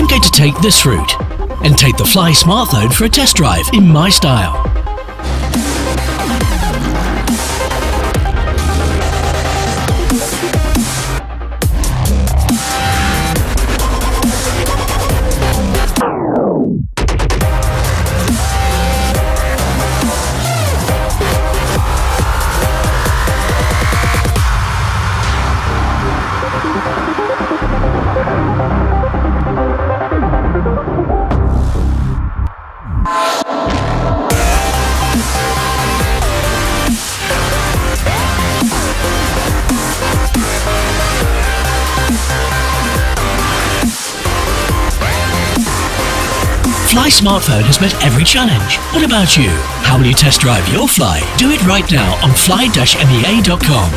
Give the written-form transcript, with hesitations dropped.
I'm going to take this route and take the Fly smartphone for a test drive in my style. Fly smartphone has met every challenge. What about you? How will you test drive your Fly? Do it right now on fly-mea.com.